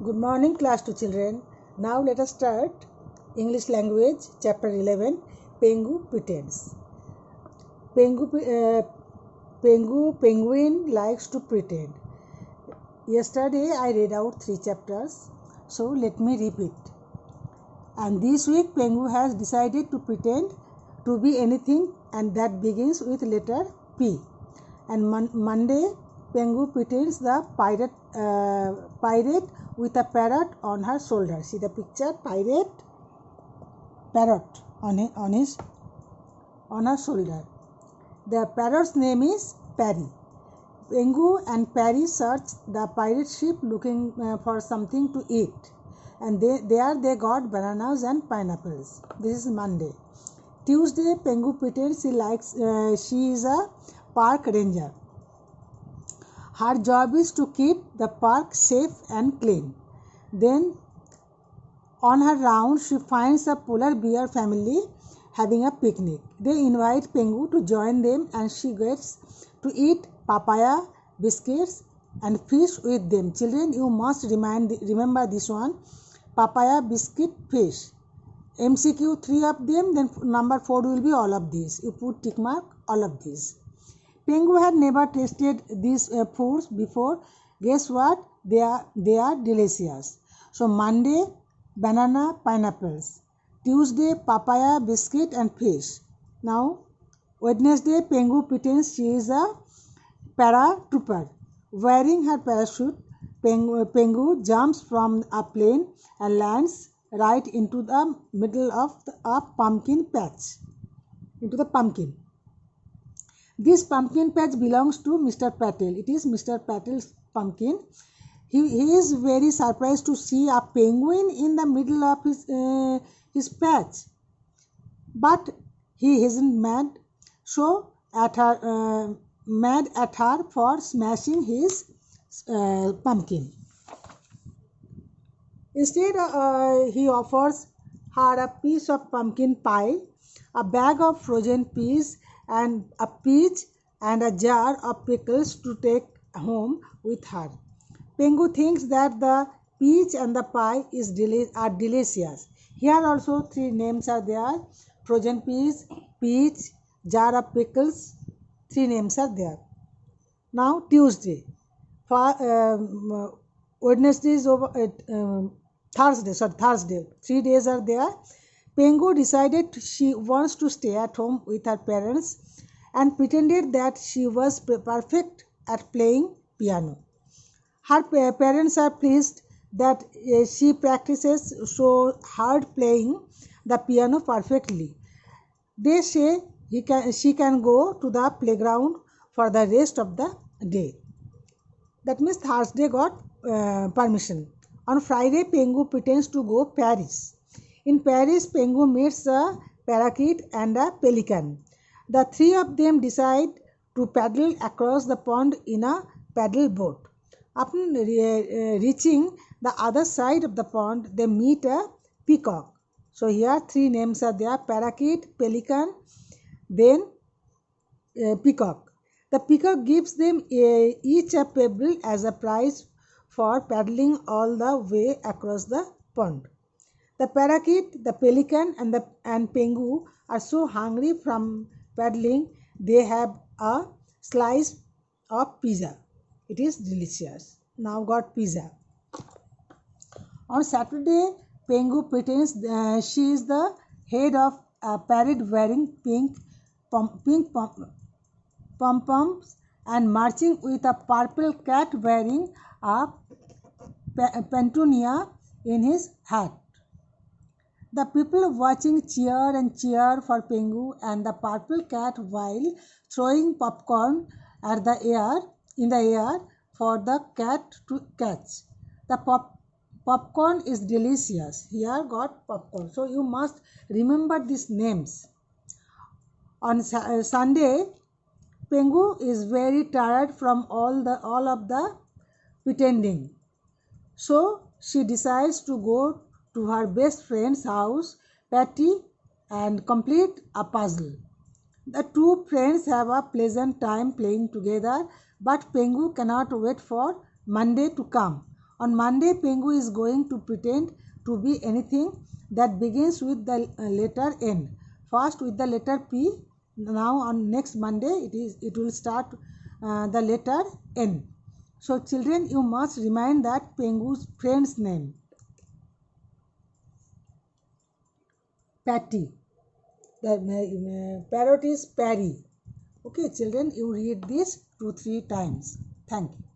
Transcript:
Good morning, class 2 children. Now let us start English language, chapter 11. Pengu pretends. Penguin likes to pretend. Yesterday I read out 3 chapters, so let me repeat. And this week Pengu has decided to pretend to be anything, and that begins with letter P. And Monday Pengu pretends the pirate with a parrot on her shoulder. See the picture, parrot on her shoulder. The parrot's name is Perry. Pengu and Perry search the pirate ship looking for something to eat, and there they got bananas and pineapples. This is Monday. Tuesday, Pengu pretends she is a park ranger. Her job is to keep the park safe and clean. Then, on her round, she finds a polar bear family having a picnic. They invite Pengu to join them, and she gets to eat papaya, biscuits, and fish with them. Children, you must remember this one: papaya, biscuit, fish. MCQ 3 of them, then number 4 will be all of these. You put tick mark all of these. Pengu had never tasted these foods before. Guess what? They are delicious. So Monday, banana, pineapples. Tuesday, papaya, biscuit and fish. Now, Wednesday, Pengu pretends she is a paratrooper. Wearing her parachute, Pengu jumps from a plane and lands right into the middle of a pumpkin patch. Into the pumpkin. This pumpkin patch belongs to Mr. Patel. It is Mr. Patel's pumpkin. He is very surprised to see a penguin in the middle of his patch. But he isn't mad. So mad at her for smashing his pumpkin. Instead, he offers her a piece of pumpkin pie, a bag of frozen peas, and a peach and a jar of pickles to take home with her. Pengu thinks that the peach and the pie are delicious. Here also 3 names are there: frozen peas, peach, jar of pickles. 3 names are there. Now Tuesday, Wednesday is over. Thursday. 3 days are there. Pengu decided she wants to stay at home with her parents and pretended that she was perfect at playing piano. Her parents are pleased that she practices so hard playing the piano perfectly. They say she can go to the playground for the rest of the day. That means Thursday got permission. On Friday, Pengu pretends to go Paris. In Paris, Pengu meets a parakeet and a pelican. The 3 of them decide to paddle across the pond in a paddle boat. Upon reaching the other side of the pond, they meet a peacock. So here 3 names are there: parakeet, pelican, then peacock. The peacock gives them each a pebble as a prize for paddling all the way across the pond. The parakeet, the pelican and Pengu are so hungry from paddling, they have a slice of pizza. It is delicious. Now got pizza. On Saturday, Pengu pretends she is the head of a parade wearing pink pom-poms and marching with a purple cat wearing a petunia in his hat. The people watching cheer for Pengu and the purple cat while throwing popcorn in the air for the cat to catch. The popcorn is delicious. Here got popcorn. So you must remember these names. On Sunday, Pengu is very tired from all of the pretending. So she decides to go to her best friend's house, Patty, and complete a puzzle. The 2 friends have a pleasant time playing together, but Pengu cannot wait for Monday to come. On Monday, Pengu is going to pretend to be anything that begins with the letter N. First with the letter P. Now on next Monday, it will start the letter N. So children, you must remind that Pengu's friend's name. Patty. The parrot is Parry. Okay, children, you read this 2-3 times. Thank you.